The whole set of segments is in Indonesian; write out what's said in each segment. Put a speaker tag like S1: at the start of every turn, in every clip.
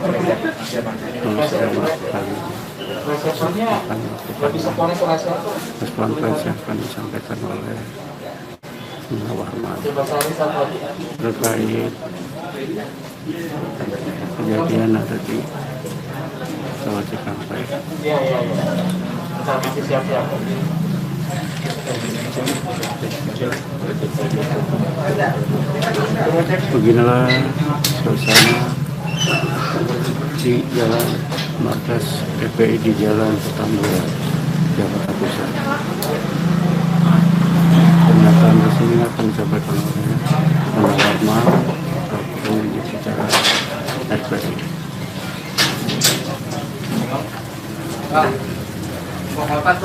S1: Konferensi akan disampaikan oleh Muhammad terkait kejadian ada di Tol Cikampek.
S2: Iya. Kita masih siap-siap.
S1: Beginilah suasana di Jalan Markas FPI di Jalan Petamburan, Jakarta Pusat. Pernyataan resmi akan disampaikan oleh Muhammad penyidik secara FPI.
S2: Mau atas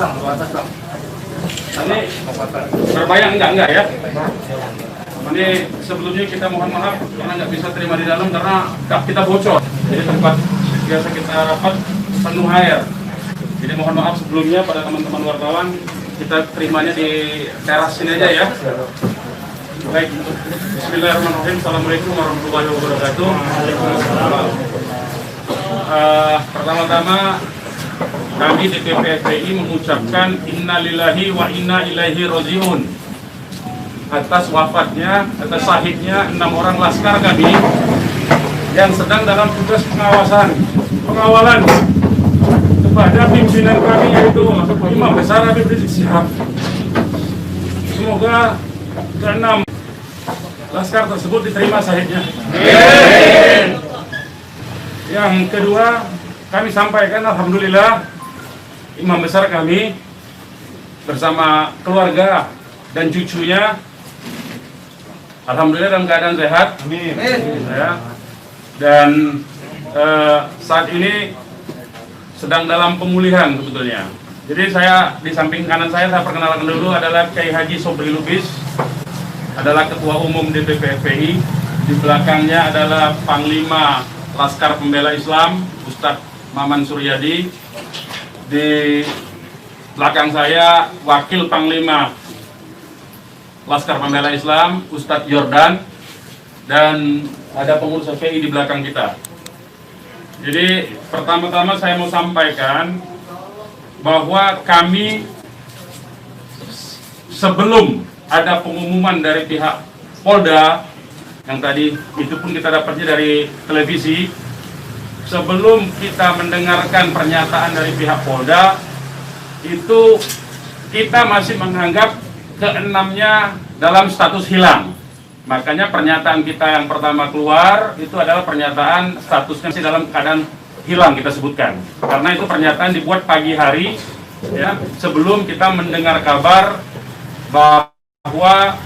S2: bang.
S3: Ini berbayang enggak ya? Ini sebelumnya kita mohon maaf karena nggak bisa terima di dalam karena kita bocor. Jadi tempat biasa kita rapat penuh air. Jadi mohon maaf sebelumnya pada teman-teman wartawan, kita terimanya di teras sini aja ya. Baik, bismillahirrahmanirrahim. Assalamualaikum warahmatullahi wabarakatuh. Pertama-tama kami DPP FPI mengucapkan innalillahi wa inna ilaihi rajiun atas wafatnya, atas syahidnya 6 orang laskar kami yang sedang dalam tugas pengawalan kepada pimpinan kami yaitu Imam Besar Habib Rizik Syihab. Semoga ke-6 laskar tersebut diterima syahidnya. Yang kedua, kami sampaikan alhamdulillah Imam Besar kami bersama keluarga dan cucunya alhamdulillah dalam keadaan sehat. Amin. Ya. Dan saat ini sedang dalam pemulihan sebetulnya. Jadi saya di samping kanan saya perkenalkan dulu adalah Kiai Haji Sobri Lubis, adalah Ketua Umum DPP FPI. Di belakangnya adalah Panglima Laskar Pembela Islam Ustadz Maman Suryadi. Di belakang saya Wakil Panglima Laskar Pembela Islam Ustadz Yordan, dan ada pengurus FPI di belakang kita. Jadi pertama-tama saya mau sampaikan bahwa kami sebelum ada pengumuman dari pihak Polda yang tadi itu pun kita dapatnya dari televisi, sebelum kita mendengarkan pernyataan dari pihak Polda, itu kita masih menganggap keenamnya dalam status hilang. Makanya pernyataan kita yang pertama keluar itu adalah pernyataan statusnya masih dalam keadaan hilang kita sebutkan. Karena itu pernyataan dibuat pagi hari ya, sebelum kita mendengar kabar bahwa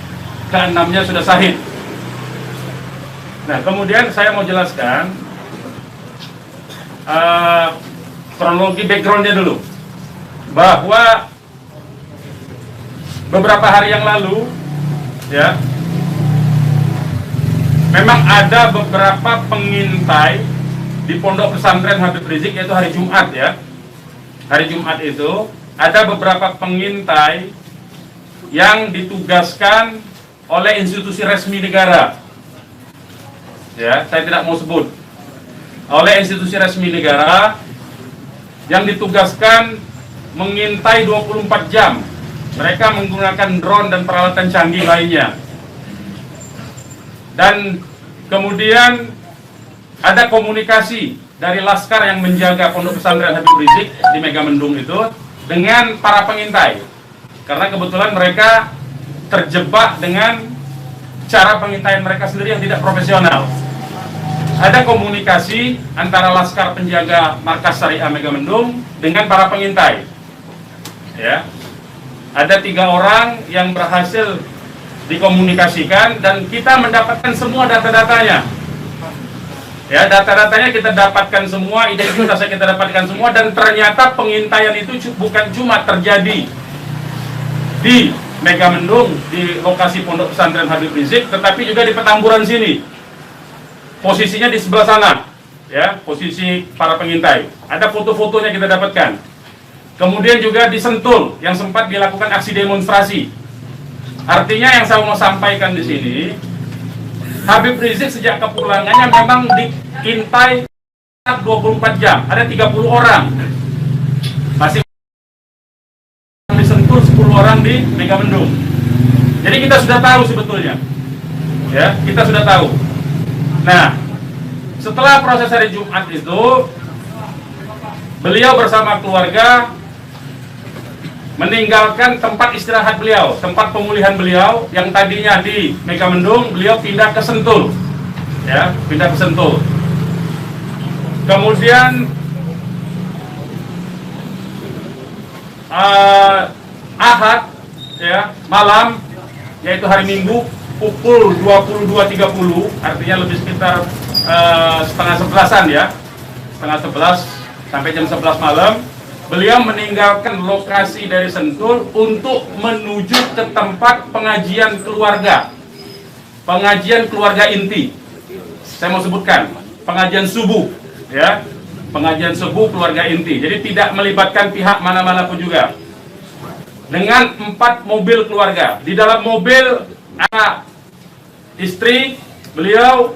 S3: keenamnya sudah syahid. Nah, kemudian saya mau jelaskan kronologi backgroundnya dulu, bahwa beberapa hari yang lalu ya, memang ada beberapa pengintai di Pondok Pesantren Habib Rizik, yaitu hari Jumat ya. Hari Jumat itu ada beberapa pengintai yang ditugaskan oleh institusi resmi negara. Ya, saya tidak mau sebut. Oleh institusi resmi negara yang ditugaskan mengintai 24 jam. Mereka menggunakan drone dan peralatan canggih lainnya. Dan kemudian ada komunikasi dari laskar yang menjaga Pondok Pesantren Habib Rizik di Megamendung itu dengan para pengintai. Karena kebetulan mereka terjebak dengan cara pengintaian mereka sendiri yang tidak profesional. Ada komunikasi antara laskar penjaga markas Syariah Megamendung dengan para pengintai. Ya. Ada 3 orang yang berhasil dikomunikasikan dan kita mendapatkan semua data-datanya. Ya, data-datanya kita dapatkan semua, identitasnya kita dapatkan semua, dan ternyata pengintaian itu bukan cuma terjadi di Megamendung, di lokasi Pondok Pesantren Habib Rizik, tetapi juga di Petamburan sini. Posisinya di sebelah sana, ya, posisi para pengintai. Ada foto-fotonya kita dapatkan. Kemudian juga di Sentul yang sempat dilakukan aksi demonstrasi. Artinya yang saya mau sampaikan di sini, Habib Rizik sejak kepulangannya memang diintai 24 jam, ada 30 orang. Masih disentuh 10 orang di Megamendung. Jadi kita sudah tahu sebetulnya. Ya, kita sudah tahu. Nah, setelah proses hari Jumat itu, beliau bersama keluarga meninggalkan tempat istirahat beliau, tempat pemulihan beliau yang tadinya di Megamendung, beliau pindah ke Sentul. Ya, pindah ke Sentul. Kemudian Ahad ya, malam, yaitu hari Minggu pukul 22.30, artinya lebih sekitar setengah 11-an ya, setengah 11 sampai jam 11 malam, beliau meninggalkan lokasi dari Sentul untuk menuju ke tempat pengajian keluarga inti. Saya mau sebutkan, pengajian subuh ya, pengajian subuh keluarga inti. Jadi tidak melibatkan pihak mana-mana pun juga. Dengan 4 mobil keluarga. Di dalam mobil ada istri beliau,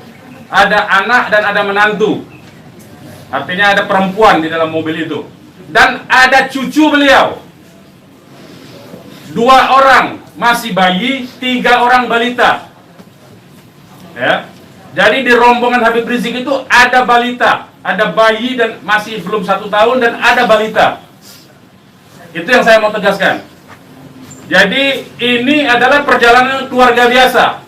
S3: ada anak dan ada menantu. Artinya ada perempuan di dalam mobil itu. Dan ada cucu beliau. 2 orang masih bayi, 3 orang balita. Ya. Jadi di rombongan Habib Rizik itu ada balita, ada bayi dan masih belum 1 tahun dan ada balita. Itu yang saya mau tegaskan. Jadi ini adalah perjalanan keluarga biasa.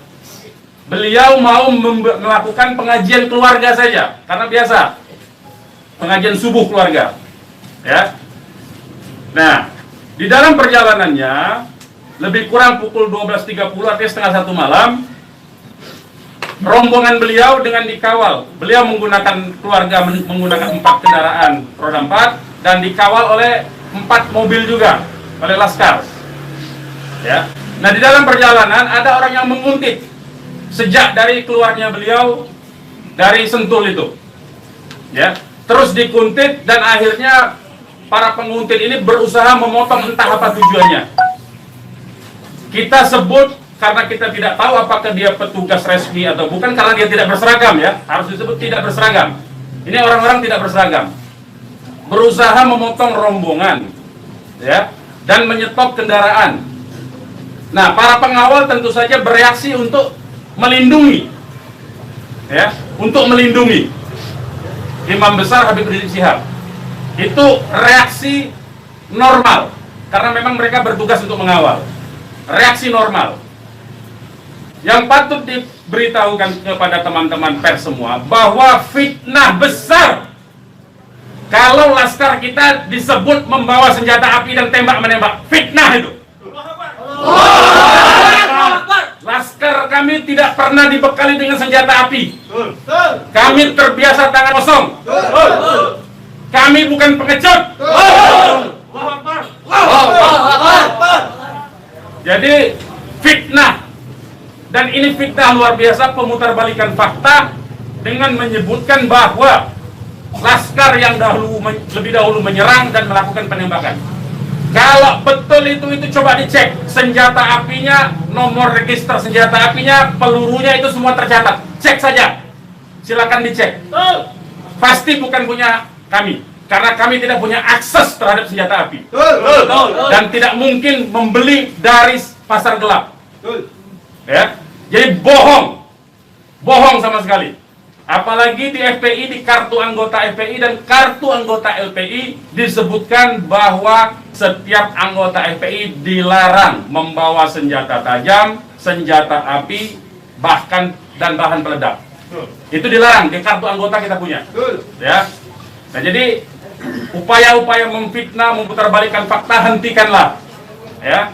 S3: Beliau mau melakukan pengajian keluarga saja, karena biasa pengajian subuh keluarga. Ya. Nah, di dalam perjalanannya lebih kurang pukul 12.30, artinya setengah 1 malam, rombongan beliau dengan dikawal. Beliau menggunakan keluarga menggunakan 4 kendaraan roda 4 dan dikawal oleh 4 mobil juga oleh laskar. Ya. Nah, di dalam perjalanan ada orang yang menguntit sejak dari keluarnya beliau dari Sentul itu. Ya, terus dikuntit dan akhirnya para penguntit ini berusaha memotong, entah apa tujuannya. Kita sebut karena kita tidak tahu apakah dia petugas resmi atau bukan, karena dia tidak berseragam ya, harus disebut tidak berseragam. Ini orang-orang tidak berseragam. Berusaha memotong rombongan ya, dan menyetop kendaraan. Nah, para pengawal tentu saja bereaksi untuk melindungi ya, untuk melindungi Imam Besar Habib Rizik Syihab. Itu reaksi normal karena memang mereka bertugas untuk mengawal. Reaksi normal. Yang patut diberitahukan kepada teman-teman pers semua bahwa fitnah besar kalau laskar kita disebut membawa senjata api dan tembak menembak. Fitnah itu. Laskar kami tidak pernah dibekali dengan senjata api. Kami terbiasa tangan kosong. Kami bukan pengecut. Jadi fitnah, dan ini fitnah luar biasa, pemutarbalikan fakta dengan menyebutkan bahwa laskar yang lebih dahulu menyerang dan melakukan penembakan. Kalau betul itu coba dicek senjata apinya, nomor register senjata apinya, pelurunya itu semua tercatat. Cek saja, silakan dicek. Pasti bukan punya kami, karena kami tidak punya akses terhadap senjata api dan tidak mungkin membeli dari pasar gelap. Ya, jadi bohong sama sekali. Apalagi di FPI, di kartu anggota FPI dan kartu anggota LPI disebutkan bahwa setiap anggota FPI dilarang membawa senjata tajam, senjata api, bahkan dan bahan peledak. Itu dilarang di kartu anggota kita punya. Ya. Nah, jadi upaya-upaya memfitnah, memutarbalikkan fakta hentikanlah. Ya.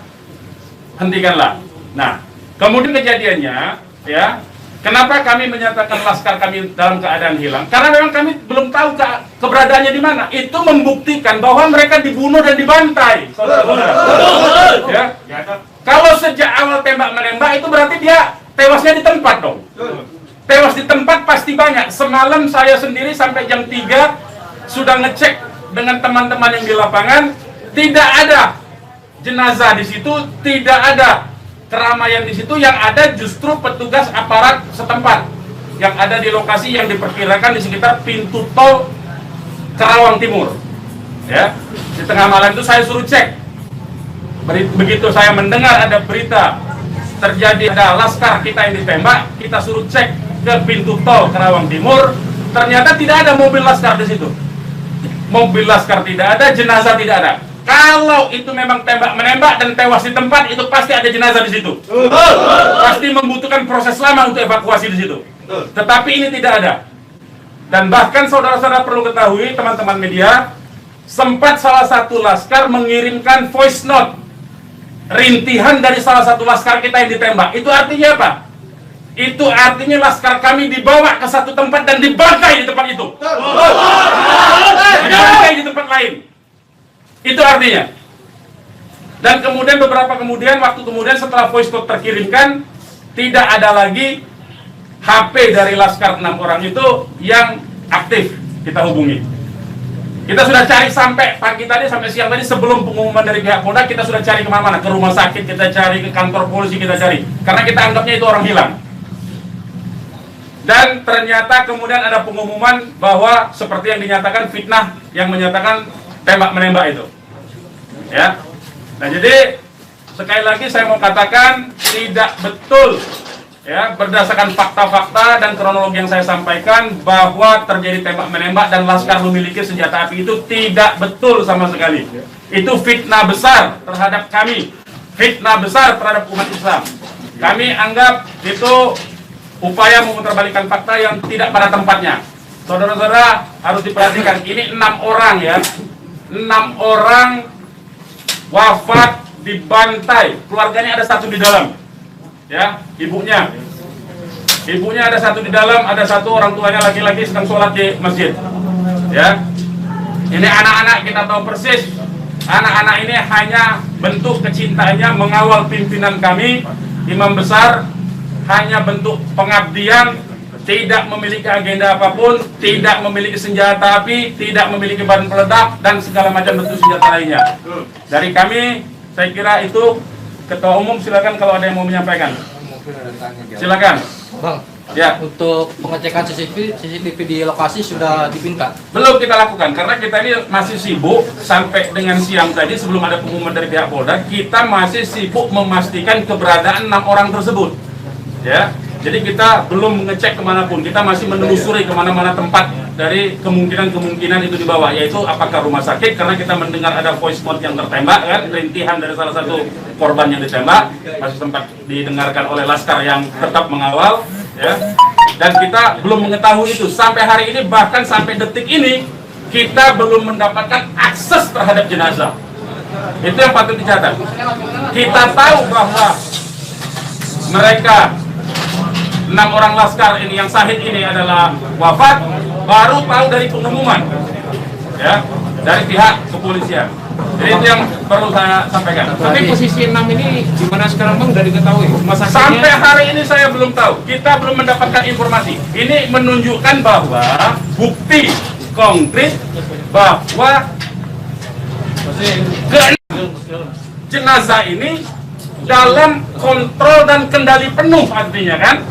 S3: Hentikanlah. Nah, kemudian kejadiannya ya, kenapa kami menyatakan laskar kami dalam keadaan hilang? Karena memang kami belum tahu keberadaannya di mana. Itu membuktikan bahwa mereka dibunuh dan dibantai. Ya. Kalau sejak awal tembak menembak itu berarti dia tewasnya di tempat dong. Tewas di tempat pasti banyak. Semalam saya sendiri sampai jam 3 sudah ngecek dengan teman-teman yang di lapangan, tidak ada jenazah di situ, tidak ada keramaian di situ, yang ada justru petugas aparat setempat. yang ada di lokasi yang diperkirakan di sekitar pintu tol Karawang Timur. Ya, di tengah malam itu saya suruh cek. Begitu saya mendengar ada berita terjadi ada laskar kita yang ditembak, kita suruh cek ke pintu tol Karawang Timur. Ternyata tidak ada mobil laskar di situ. Mobil laskar tidak ada, jenazah tidak ada. Kalau itu memang tembak menembak dan tewas di tempat, itu pasti ada jenazah di situ. Pasti membutuhkan proses lama untuk evakuasi di situ. Tetapi ini tidak ada. Dan bahkan saudara-saudara perlu ketahui, teman-teman media, sempat salah satu laskar mengirimkan voice note rintihan dari salah satu laskar kita yang ditembak. Itu artinya apa? Itu artinya laskar kami dibawa ke satu tempat dan dibangkai di tempat itu. Dibangkai di tempat lain. Itu artinya. Dan kemudian waktu kemudian setelah voice note terkirimkan, tidak ada lagi HP dari laskar 6 orang itu yang aktif kita hubungi. Kita sudah cari sampai pagi tadi, sampai siang tadi, sebelum pengumuman dari pihak Polda, kita sudah cari kemana-mana, ke rumah sakit kita cari, ke kantor polisi kita cari, karena kita anggapnya itu orang hilang. Dan ternyata kemudian ada pengumuman bahwa seperti yang dinyatakan fitnah, yang menyatakan tembak-menembak itu. Ya. Nah, jadi sekali lagi saya mau katakan tidak betul, ya, berdasarkan fakta-fakta dan kronologi yang saya sampaikan bahwa terjadi tembak-menembak dan laskar memiliki senjata api, itu tidak betul sama sekali. Itu fitnah besar terhadap kami, fitnah besar terhadap umat Islam. Kami anggap itu upaya memutarbalikkan fakta yang tidak pada tempatnya. Saudara-saudara harus diperhatikan, ini 6 orang ya, 6 orang wafat dibantai, keluarganya ada 1 di dalam, ya, ibunya ada 1 di dalam, ada 1 orang tuanya laki-laki sedang sholat di masjid, ya. Ini anak-anak kita tahu persis, anak-anak ini hanya bentuk kecintaannya mengawal pimpinan kami, imam besar, hanya bentuk pengabdian, tidak memiliki agenda apapun, tidak memiliki senjata api, tidak memiliki bahan peledak, dan segala macam bentuk senjata lainnya. Dari kami, saya kira itu. Ketua Umum silakan kalau ada yang mau menyampaikan. Silakan.
S2: Bang,
S3: ya.
S2: Untuk pengecekan CCTV di lokasi sudah dipinta?
S3: Belum kita lakukan, karena kita ini masih sibuk sampai dengan siang tadi sebelum ada pengumuman dari pihak Polda, kita masih sibuk memastikan keberadaan 6 orang tersebut. Ya, jadi kita belum mengecek kemanapun, kita masih menelusuri kemana-mana tempat dari kemungkinan itu dibawa, yaitu apakah rumah sakit, karena kita mendengar ada voice note yang tertembak, kan, rintihan dari salah satu korban yang ditembak, masih sempat didengarkan oleh laskar yang tetap mengawal, ya. Dan kita belum mengetahui itu sampai hari ini, bahkan sampai detik ini kita belum mendapatkan akses terhadap jenazah. Itu yang patut dicatat. Kita tahu bahwa mereka 6 orang laskar ini yang syahid ini adalah wafat, baru tahu dari pengumuman, ya, dari pihak kepolisian. Jadi itu yang perlu saya sampaikan.
S4: Tapi posisi 6 ini gimana sekarang Bang, dari diketahui?
S3: Sampai hari ini saya belum tahu. Kita belum mendapatkan informasi. Ini menunjukkan bahwa bukti konkret bahwa jenazah ini dalam kontrol dan kendali penuh, artinya kan.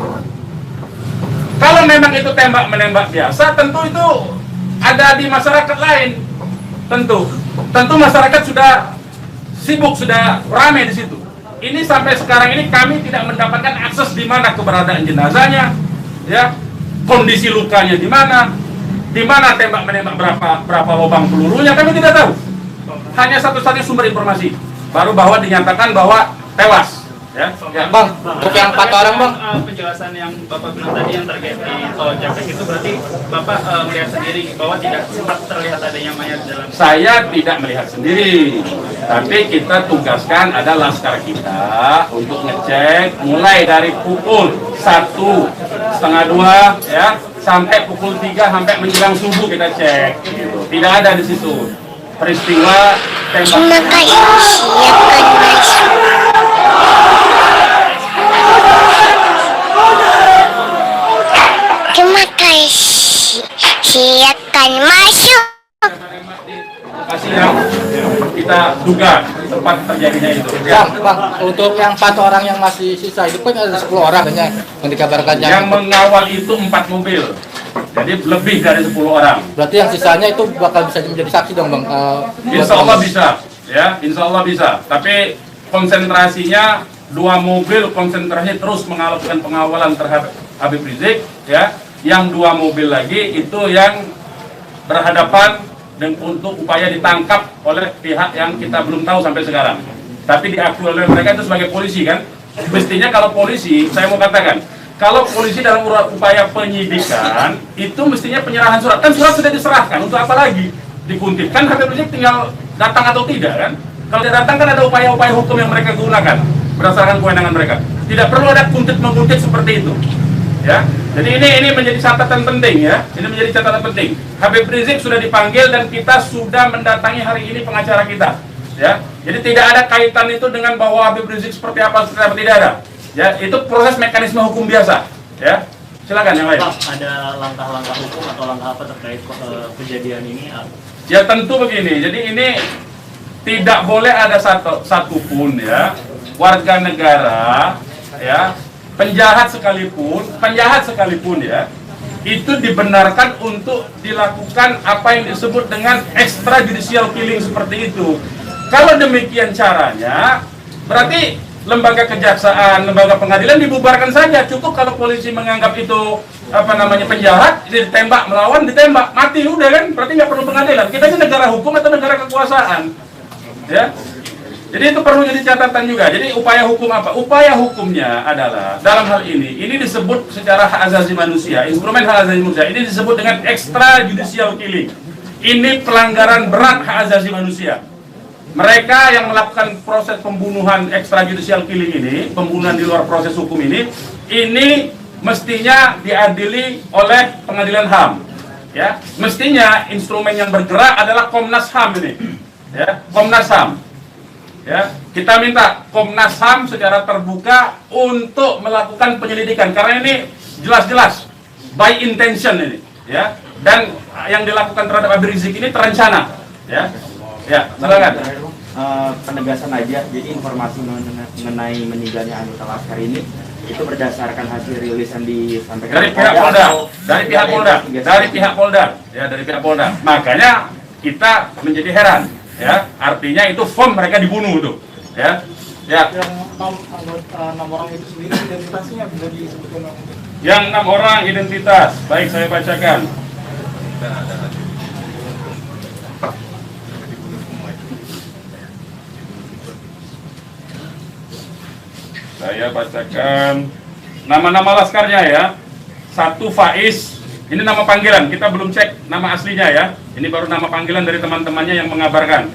S3: Kalau memang itu tembak-menembak biasa, tentu itu ada di masyarakat lain. Tentu masyarakat sudah sibuk, sudah ramai di situ. Ini sampai sekarang ini kami tidak mendapatkan akses di mana keberadaan jenazahnya, ya, kondisi lukanya di mana tembak-menembak, berapa lubang pelurunya, kami tidak tahu. Hanya satu-satunya sumber informasi baru bahwa dinyatakan bahwa tewas. Ya,
S2: Bang, untuk yang 4 orang Bang,
S5: penjelasan yang Bapak bilang tadi yang terkait di tol Japek itu berarti Bapak melihat sendiri bahwa tidak sempat terlihat adanya mayat dalam.
S3: Saya tidak melihat sendiri, tapi kita tugaskan ada laskar kita untuk ngecek mulai dari pukul 1:30 ya sampai pukul 3 sampai menjelang subuh kita cek. Gitu. Tidak ada di situ peristiwa tembak.
S6: Maka siapkan masuk. Terima kasih. Silakan masuk.
S3: lokasi yang kita duga tempat terjadinya itu.
S2: Bang, untuk yang 4 orang yang masih sisa itu kan ada 10 orang yang dikabarkan
S3: Yang mengawal itu 4 mobil. Jadi lebih dari 10 orang.
S2: Berarti yang sisanya itu bakal bisa menjadi saksi dong, Bang.
S3: Insya Allah bisa, ya, insya Allah bisa. Tapi konsentrasinya 2 mobil konsentrasi terus melakukan pengawalan terhadap Habib Rizik, ya. Yang 2 mobil lagi itu yang berhadapan dan untuk upaya ditangkap oleh pihak yang kita belum tahu sampai sekarang. Tapi diakui oleh mereka itu sebagai polisi kan. Mestinya kalau polisi, saya mau katakan, kalau polisi dalam upaya penyidikan itu mestinya penyerahan surat. Kan surat sudah diserahkan, untuk apa lagi dikuntit? Kan Habib Rizik tinggal datang atau tidak kan? Kalau dia datang kan ada upaya-upaya hukum yang mereka gunakan berdasarkan kewenangan mereka. Tidak perlu ada kuntit-menguntit seperti itu. Ya, jadi ini menjadi catatan penting ya. Ini menjadi catatan penting. Habib Rizik sudah dipanggil dan kita sudah mendatangi hari ini pengacara kita. Ya, jadi tidak ada kaitan itu dengan bahwa Habib Rizik seperti apa, tidak ada. Ya, itu proses mekanisme hukum biasa. Ya, silakan yang lain.
S5: Pak, ada langkah-langkah hukum atau langkah apa terkait kejadian ini?
S3: Ya tentu begini. Jadi ini tidak boleh ada satupun ya warga negara ya. Penjahat sekalipun ya, itu dibenarkan untuk dilakukan apa yang disebut dengan extrajudicial killing seperti itu. Kalau demikian caranya, berarti lembaga kejaksaan, lembaga pengadilan dibubarkan saja. Cukup kalau polisi menganggap itu penjahat, ditembak, melawan, ditembak, mati udah kan? Berarti nggak perlu pengadilan. Kita ini negara hukum atau negara kekuasaan, ya. Jadi itu perlu jadi catatan juga. Jadi upaya hukum apa? Upaya hukumnya adalah dalam hal ini disebut secara hak asasi manusia, instrumen hak asasi manusia. Ini disebut dengan extrajudicial killing. Ini pelanggaran berat hak asasi manusia. Mereka yang melakukan proses pembunuhan extrajudicial killing ini, pembunuhan di luar proses hukum ini mestinya diadili oleh pengadilan HAM. Ya, mestinya instrumen yang bergerak adalah Komnas HAM ini. Ya, Komnas HAM. Ya, kita minta Komnas HAM secara terbuka untuk melakukan penyelidikan karena ini jelas-jelas by intention ini, ya. Dan yang dilakukan terhadap Habib Rizik ini terencana, ya. Ya, silakan.
S7: Penegasan aja, jadi informasi mengenai meninggalnya anggota Laskar ini itu berdasarkan hasil rilis yang disampaikan
S3: dari pihak Polda. Makanya kita menjadi heran. Ya, artinya itu form mereka dibunuh tuh, ya. Yang 6 orang itu sendiri identitasnya bisa disebutkan? Yang 6 orang identitas, baik saya bacakan. Saya bacakan nama-nama laskarnya ya. 1 Faiz. Ini nama panggilan, kita belum cek nama aslinya ya. Ini baru nama panggilan dari teman-temannya yang mengabarkan.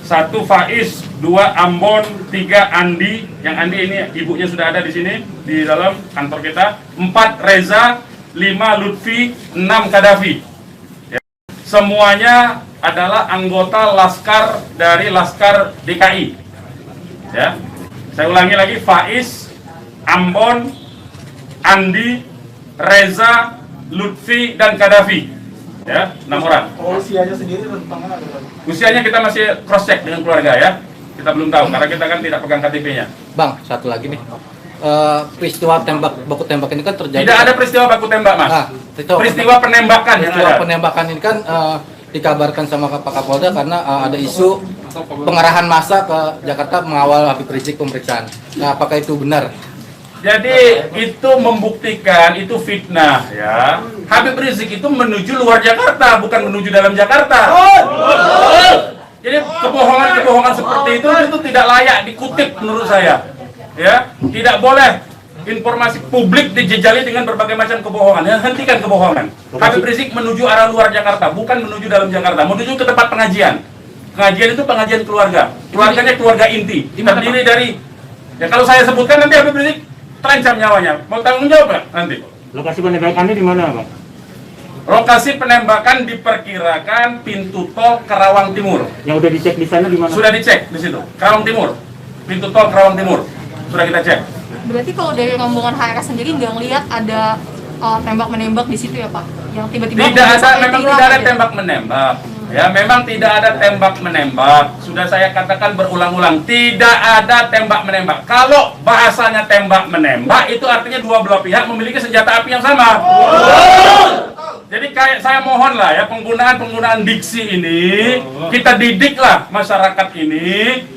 S3: 1 Faiz, 2 Ambon, 3 Andi. Yang Andi ini ibunya sudah ada di sini di dalam kantor kita. 4 Reza, 5 Lutfi, 6 Kadafi. Ya. Semuanya adalah anggota Laskar dari Laskar DKI. Ya. Saya ulangi lagi, Faiz, Ambon, Andi, Reza, Lutfi dan Kadafi, ya, 6 orang.
S8: Usianya sendiri rentangan ada?
S3: Usianya kita masih cross check dengan keluarga ya. Kita belum tahu karena kita kan tidak pegang KTP-nya.
S2: Bang, satu lagi nih. Peristiwa baku tembak ini kan terjadi.
S3: Tidak ada peristiwa baku tembak, Mas.
S2: Nah,
S3: peristiwa penembakan yang ada.
S2: Penembakan ini kan dikabarkan sama Pak Kapolda karena ada isu pengerahan massa ke Jakarta mengawal Habib Rizik pemeriksaan. Nah, apakah itu benar?
S3: Jadi itu membuktikan itu fitnah ya. Habib Rizik itu menuju luar Jakarta, bukan menuju dalam Jakarta. Jadi kebohongan-kebohongan seperti itu tidak layak dikutip menurut saya. Ya, tidak boleh informasi publik dijejali dengan berbagai macam kebohongan. Hentikan kebohongan. Habib Rizik menuju arah luar Jakarta, bukan menuju dalam Jakarta. Menuju ke tempat pengajian. Pengajian itu pengajian keluarga. Keluarganya keluarga inti. Terdiri dari, ya kalau saya sebutkan nanti Habib Rizik terancam nyawanya. Mau tanggung jawab nggak nanti?
S7: Lokasi penembakannya di mana, Bang?
S3: Lokasi penembakan diperkirakan pintu tol Karawang Timur.
S7: Yang udah dicek di sana di mana?
S3: Sudah dicek di situ. Karawang Timur. Pintu tol Karawang Timur. Sudah kita cek.
S9: Berarti kalau dari rombongan HRS sendiri nggak ngelihat ada tembak menembak di situ ya Pak? Yang tiba-tiba
S3: tidak ada, memang tidak ada tembak menembak. Ya, memang tidak ada tembak menembak. Sudah saya katakan berulang-ulang, tidak ada tembak menembak. Kalau bahasanya tembak menembak, itu artinya dua belah pihak memiliki senjata api yang sama. Jadi kayak saya mohon lah ya, penggunaan diksi ini, kita didiklah masyarakat ini,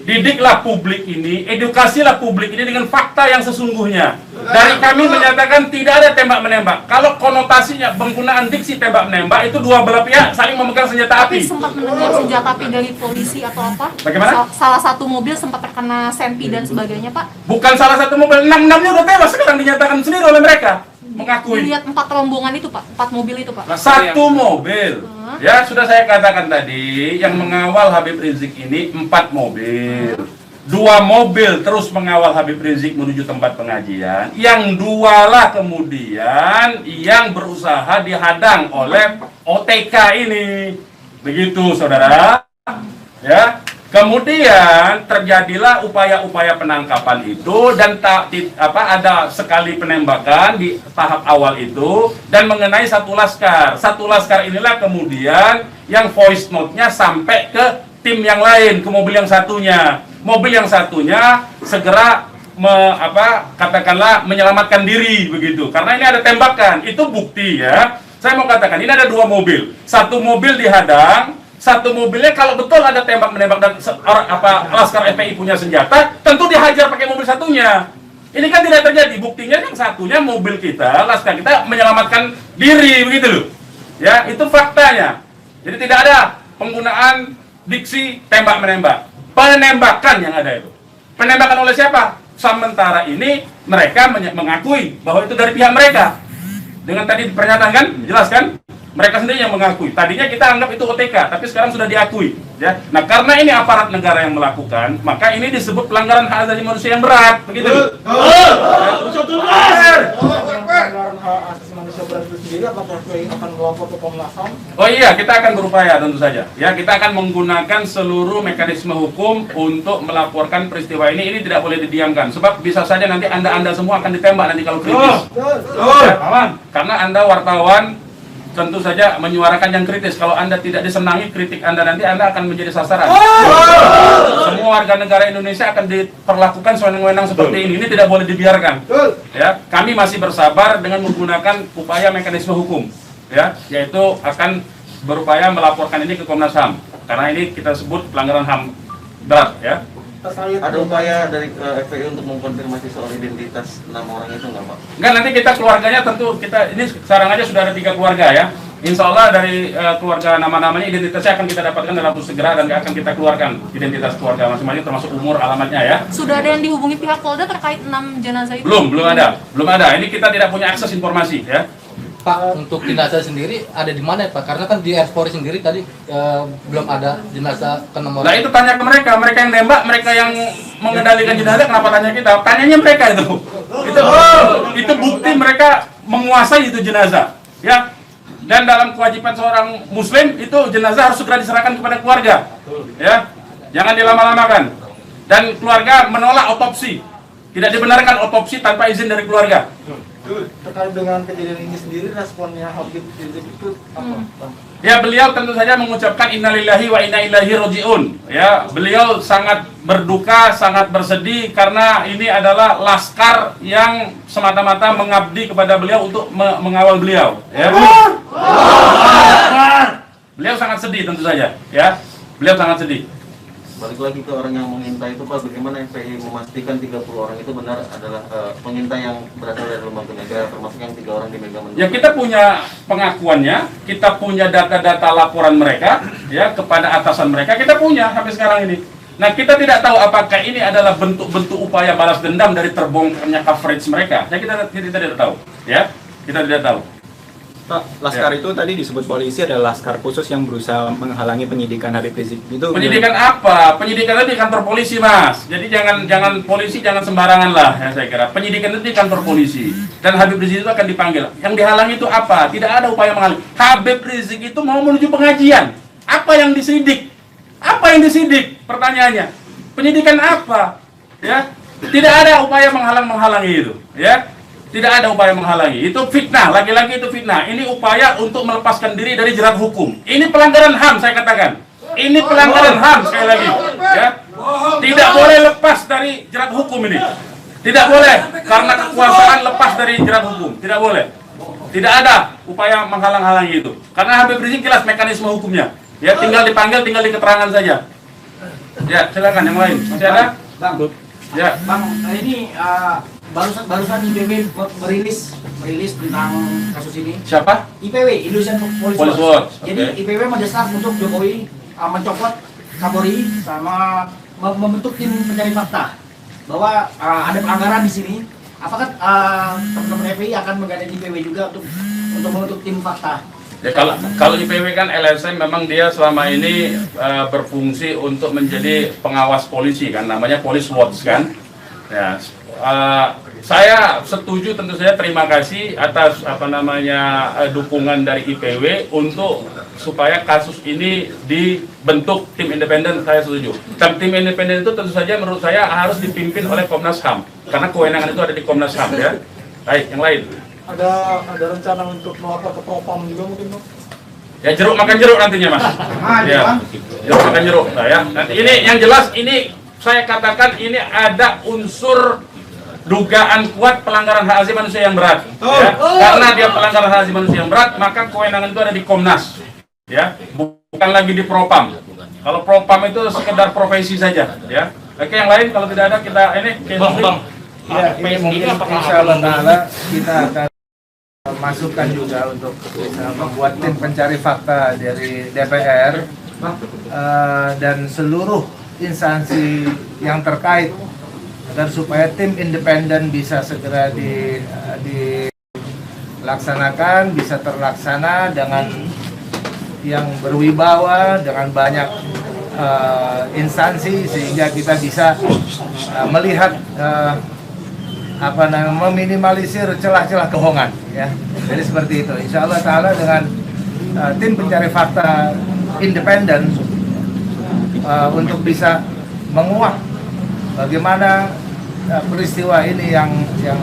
S3: didiklah publik ini, edukasilah publik ini dengan fakta yang sesungguhnya. Dari kami menyatakan tidak ada tembak menembak. Kalau konotasinya penggunaan diksi tembak menembak, itu dua belah pihak saling memegang senjata api.
S9: Tapi sempat mendengar senjata api dari polisi atau apa?
S3: Bagaimana?
S9: Salah satu mobil sempat terkena sempi dan sebagainya, Pak.
S3: Bukan salah satu mobil, 6-6-nya udah tewas sekarang dinyatakan sendiri oleh mereka. Mengakui.
S9: Dilihat 4 rombongan itu, Pak. 4 mobil itu, Pak.
S3: Satu mobil. Ya, sudah saya katakan tadi, yang mengawal Habib Rizik ini 4 mobil. 2 mobil terus mengawal Habib Rizik menuju tempat pengajian. Yang 2 lah kemudian yang berusaha dihadang oleh OTK ini. Begitu, saudara. Ya. Kemudian terjadilah upaya-upaya penangkapan itu dan ada sekali penembakan di tahap awal itu dan mengenai satu laskar. Satu laskar inilah kemudian yang voice note-nya sampai ke tim yang lain, ke mobil yang satunya. Mobil yang satunya segera katakanlah menyelamatkan diri begitu. Karena ini ada tembakan, itu bukti ya. Saya mau katakan ini ada 2 mobil. Satu mobil dihadang, satu mobilnya kalau betul ada tembak menembak dan laskar FPI punya senjata, tentu dihajar pakai mobil satunya. Ini kan tidak terjadi. Buktinya yang satunya mobil kita, laskar kita menyelamatkan diri begitu loh. Ya, itu faktanya. Jadi tidak ada penggunaan diksi tembak menembak. Penembakan yang ada itu. Penembakan oleh siapa? Sementara ini mereka mengakui bahwa itu dari pihak mereka. Dengan tadi pernyataan kan, jelas kan? Mereka sendiri yang mengakui. Tadinya kita anggap itu OTK, tapi sekarang sudah diakui. Ya. Nah, karena ini aparat negara yang melakukan, maka ini disebut pelanggaran hak asasi manusia yang berat. Begitu.
S8: Pelanggaran hak asasi manusia berat itu sendiri, apakah FPI akan melapor ke Komnas HAM?
S3: Oh iya, kita akan berupaya tentu saja. Ya, kita akan menggunakan seluruh mekanisme hukum untuk melaporkan peristiwa ini. Ini tidak boleh didiamkan. Sebab bisa saja nanti Anda semua akan ditembak nanti kalau kritis. Ya, karena Anda wartawan tentu saja menyuarakan yang kritis. Kalau Anda tidak disenangi kritik Anda, nanti Anda akan menjadi sasaran. Semua warga negara Indonesia akan diperlakukan sewenang-wenang seperti ini. Ini tidak boleh dibiarkan. Ya, kami masih bersabar dengan menggunakan upaya mekanisme hukum. Ya, yaitu akan berupaya melaporkan ini ke Komnas HAM. Karena ini kita sebut pelanggaran HAM berat. Ya.
S10: Ada upaya dari FPI untuk mengkonfirmasi soal identitas 6 orang itu nggak, Pak?
S3: Enggak, nanti kita keluarganya tentu ini sekarang aja sudah ada 3 keluarga ya. Insya Allah dari keluarga nama-namanya identitasnya akan kita dapatkan dalam waktu segera dan akan kita keluarkan identitas keluarga masing-masing termasuk umur, alamatnya ya.
S9: Sudah ada yang dihubungi pihak Polda terkait 6 jenazah itu?
S3: Belum ada. Ini kita tidak punya akses informasi ya.
S2: Pak, untuk jenazah sendiri ada di mana ya, Pak? Karena kan di Polri sendiri tadi belum ada jenazah ke nomor.
S3: Nah itu tanya ke mereka yang nembak, mereka yang mengendalikan jenazah, kenapa tanya kita? Tanyanya mereka itu. Itu bukti mereka menguasai itu jenazah, ya. Dan dalam kewajiban seorang Muslim itu jenazah harus segera diserahkan kepada keluarga, ya. Jangan dilama-lamakan. Dan keluarga menolak otopsi, tidak dibenarkan otopsi tanpa izin dari keluarga.
S8: Terkait dengan kejadian ini sendiri, responnya Habib Rizik itu apa?
S3: Ya, beliau tentu saja mengucapkan innalillahi wa inna ilaihi rajiun. Ya, beliau sangat berduka, sangat bersedih karena ini adalah laskar yang semata-mata mengabdi kepada beliau untuk mengawal beliau. Ya. Beliau sangat sedih tentu saja. Ya, beliau sangat sedih.
S10: Balik lagi ke orang yang mengintai itu, Pak, bagaimana FPI memastikan 30 orang itu benar adalah pengintai yang berasal dari lembaga negara, termasuk yang 3 orang di Mega Mendung?
S3: Ya, kita punya pengakuannya, kita punya data-data laporan mereka, ya, kepada atasan mereka, kita punya sampai sekarang ini. Nah, kita tidak tahu apakah ini adalah bentuk-bentuk upaya balas dendam dari terbongkarnya coverage mereka. Ya, kita tidak tahu, ya, kita tidak tahu.
S11: Pak, laskar itu tadi disebut polisi adalah laskar khusus yang berusaha menghalangi penyidikan Habib Rizik. Itu
S3: penyidikan apa? Penyidikan itu di kantor polisi, Mas. Jadi jangan polisi jangan sembarangan lah, ya saya kira. Penyidikan itu di kantor polisi dan Habib Rizik itu akan dipanggil. Yang dihalangi itu apa? Tidak ada upaya menghalangi. Habib Rizik itu mau menuju pengajian. Apa yang disidik? Apa yang disidik? Pertanyaannya. Penyidikan apa? Ya. Tidak ada upaya menghalangi itu, ya. Tidak ada upaya menghalangi. Itu fitnah, lagi-lagi itu fitnah. Ini upaya untuk melepaskan diri dari jerat hukum. Ini pelanggaran HAM, saya katakan. Ini pelanggaran HAM, sekali lagi. Ya. Tidak boleh lepas dari jerat hukum ini. Tidak boleh, karena kekuasaan lepas dari jerat hukum. Tidak boleh. Tidak ada upaya menghalang-halangi itu. Karena Habib Rizik jelas mekanisme hukumnya. Ya, tinggal dipanggil, tinggal diketerangan saja. Ya, silakan yang lain. Masih ada?
S12: Bang.
S3: Ya.
S12: Bang, ini barusan IPW merilis tentang kasus ini.
S3: Siapa?
S12: IPW, Indonesian Police
S3: Police
S12: Watch.
S3: Watch,
S12: Jadi
S3: oke.
S12: IPW mendesak untuk Jokowi mencopot Kapolri sama membentuk tim pencari fakta bahwa ada pelanggaran di sini. Apakah teman-teman FPI akan menggandeng IPW juga untuk membentuk tim fakta?
S3: Ya, kalau IPW kan LSM memang dia selama ini berfungsi untuk menjadi pengawas polisi kan, namanya Police Watch kan. Ya, saya setuju, tentu saja terima kasih atas dukungan dari IPW untuk supaya kasus ini dibentuk tim independen. Saya setuju. Tim independen itu tentu saja menurut saya harus dipimpin oleh Komnas HAM karena kewenangan itu ada di Komnas HAM ya. Baik, yang lain.
S8: Ada rencana untuk melapor ke Propam juga mungkin, Bang?
S3: Ya, jeruk makan jeruk nantinya, Mas. Ya, jeruk makan jeruk. Nah, ya. Nanti ini yang jelas, ini saya katakan ini ada unsur dugaan kuat pelanggaran hak asasi manusia yang berat. Ya. Karena dia pelanggaran hak asasi manusia yang berat, maka kewenangan itu ada di Komnas. Ya, bukan lagi di Propam. Kalau Propam itu sekedar profesi saja. Ya. Oke, yang lain kalau tidak ada kita ini.
S13: Ya, ini mungkin insyaallah ta'ala kita akan masukkan juga untuk membuat tim pencari fakta dari DPR dan seluruh instansi yang terkait agar supaya tim independen bisa segera dilaksanakan, bisa terlaksana dengan yang berwibawa, dengan banyak instansi sehingga kita bisa melihat meminimalisir celah-celah kebohongan ya. Jadi seperti itu. Insya Allah Ta'ala dengan tim pencari fakta independen untuk bisa menguak bagaimana peristiwa ini yang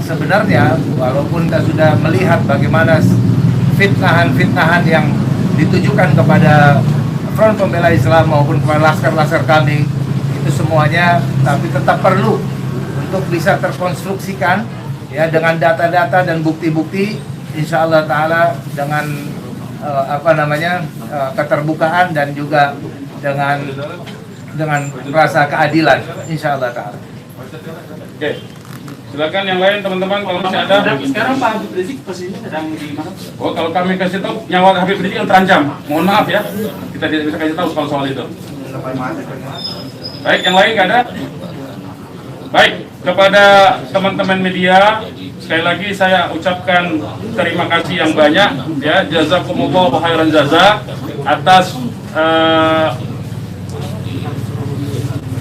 S13: sebenarnya, walaupun kita sudah melihat bagaimana fitnahan-fitnahan yang ditujukan kepada Front Pembela Islam maupun kepada laskar-laskar kami, itu semuanya, tapi tetap perlu untuk bisa terkonstruksikan ya dengan data-data dan bukti-bukti, insya Allah Ta'ala dengan keterbukaan dan juga dengan rasa keadilan, insya Allah Ta'ala.
S3: Oke, silakan yang lain teman-teman kalau masih ada.
S5: Sekarang Pak Habib Rizik posisinya sedang di mana?
S3: Oh, kalau kami kasih tahu nyawa Habib Rizik yang terancam, mohon maaf ya, kita tidak bisa kasih tahu soal itu. Baik, yang lain nggak ada? Baik, kepada teman-teman media, sekali lagi saya ucapkan terima kasih yang banyak ya, jazakumullah khairan jaza atas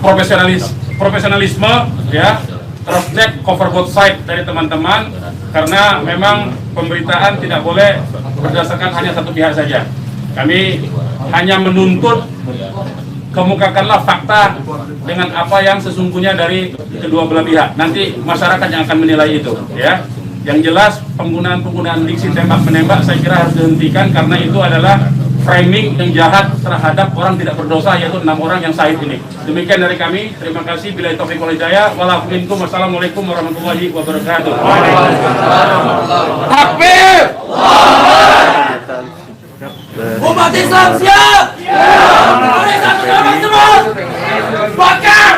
S3: profesionalisme ya, cross check cover both side dari teman-teman, karena memang pemberitaan tidak boleh berdasarkan hanya satu pihak saja. Kami hanya menuntut kemukakanlah fakta dengan apa yang sesungguhnya dari kedua belah pihak. Nanti masyarakat yang akan menilai itu ya. Yang jelas penggunaan diksi tembak-menembak saya kira harus dihentikan, karena itu adalah framing yang jahat terhadap orang tidak berdosa, yaitu 6 orang yang syahid ini. Demikian dari kami, terima kasih. Billahi taufiq wal hidayah. Wassalamualaikum warahmatullahi wabarakatuh. Takbir!
S14: Umat Islam siap! Umat Islam semua! Bakar!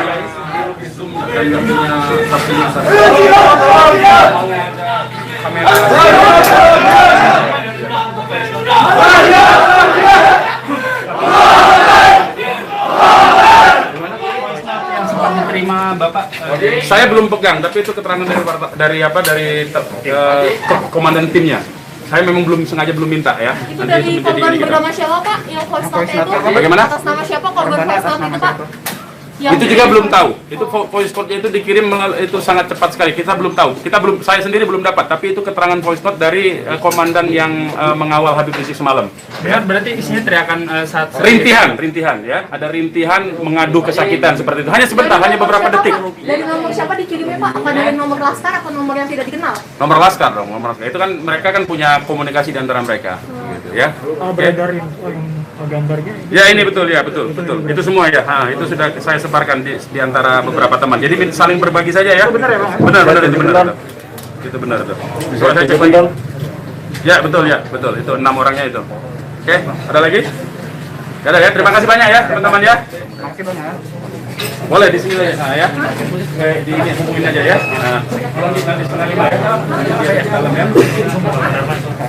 S5: Terima Bapak.
S3: Saya belum pegang, tapi itu keterangan dari komandan timnya. Saya memang belum minta ya.
S9: Itu dari korban bernama siapa Pak? Yang voice note itu?
S3: Bagaimana?
S9: Atas nama siapa korban voice note itu Pak?
S3: Itu juga belum tahu. Itu voice note-nya itu dikirim itu sangat cepat sekali. Kita belum tahu. Saya sendiri belum dapat. Tapi itu keterangan voice note dari komandan yang mengawal Habib Rizik semalam.
S5: Ya, berarti isinya teriakan saat
S3: rintihan ya. Ada rintihan mengadu kesakitan seperti itu. Hanya sebentar, hanya beberapa detik.
S9: Dari nomor siapa dikirimnya Pak? Apa dari nomor laskar atau nomor yang tidak dikenal?
S3: Nomor laskar dong, nomor laskar. Itu kan mereka kan punya komunikasi di antara mereka. Gitu ya.
S4: Beredarin gambarnya.
S3: Ya ini betul ya, betul. Itu semua ya. Itu sudah saya sebarkan di antara beberapa teman. Jadi saling berbagi saja ya. Benar ya, Bang? Benar itu benar. Itu benar itu. Soalnya saya cek lagi. Ya, betul ya, betul. Itu 6 orangnya itu. Oke, ada lagi? Gak ada ya. Terima kasih banyak ya, teman-teman ya.
S12: Terima kasih banyak.
S3: Boleh di sini aja ya. Kayak di ini hubungin aja ya. Nah, kalau nanti 4:30 ya. Dalam ya.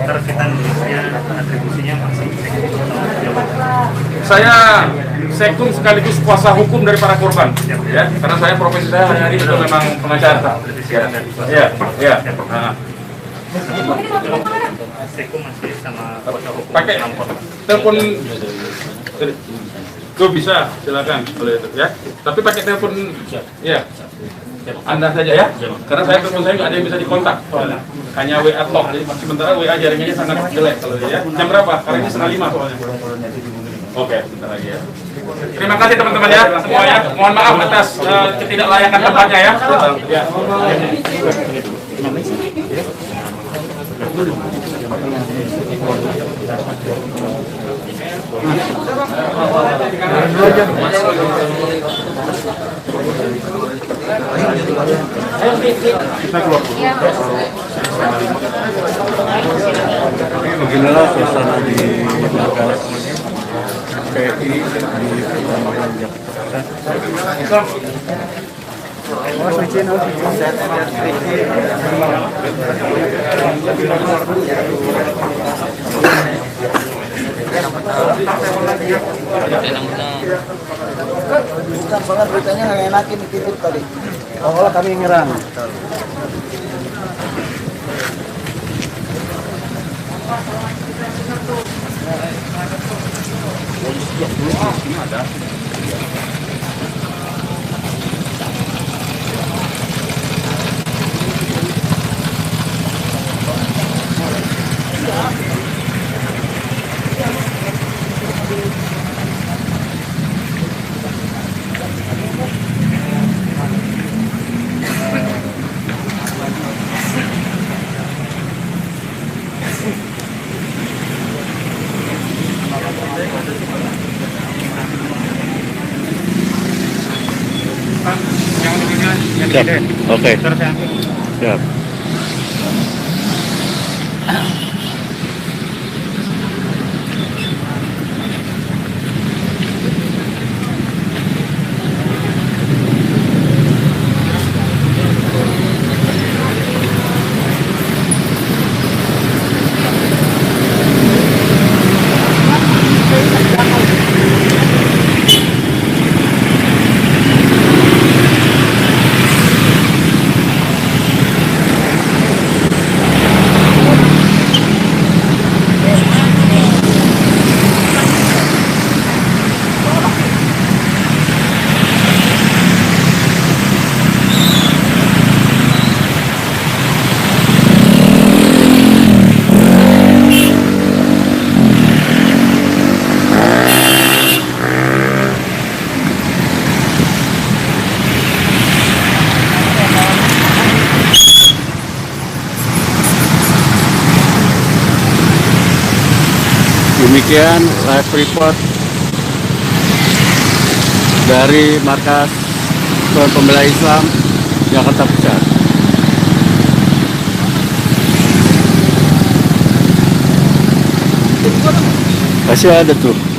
S5: Ntar kita nulisnya atribusinya masih
S3: Saya sekum sekaligus kuasa hukum dari para korban, ya. Karena saya profesi saya hari-hari itu memang pengacara. Ya.
S5: sekum masih sama kuasa hukum.
S3: Pakai telepon. Tuh bisa, silakan boleh itu ya. Tapi pakai telepon, ya. Anda saja ya, karena saya telepon saya nggak ada yang bisa dikontak, hanya WA lock. Jadi sementara WA jaringannya sangat jelek kalau ya. Jam berapa? Karena ini 4:30 soalnya. Oke, sebentar lagi ya. Terima kasih teman-teman ya semuanya. Mohon maaf atas ketidaklayakan tempatnya ya.
S1: Beginilah suasana di markas PI di Kecamatan Jakarta.
S12: Bukan soalnya beritanya nggak enakin dititip tadi.
S1: Oh, kami nyerang. Siap. Oke. Siap. Demikian live report dari markas Pembela Islam Jakarta Pusat. Masih ada tuh.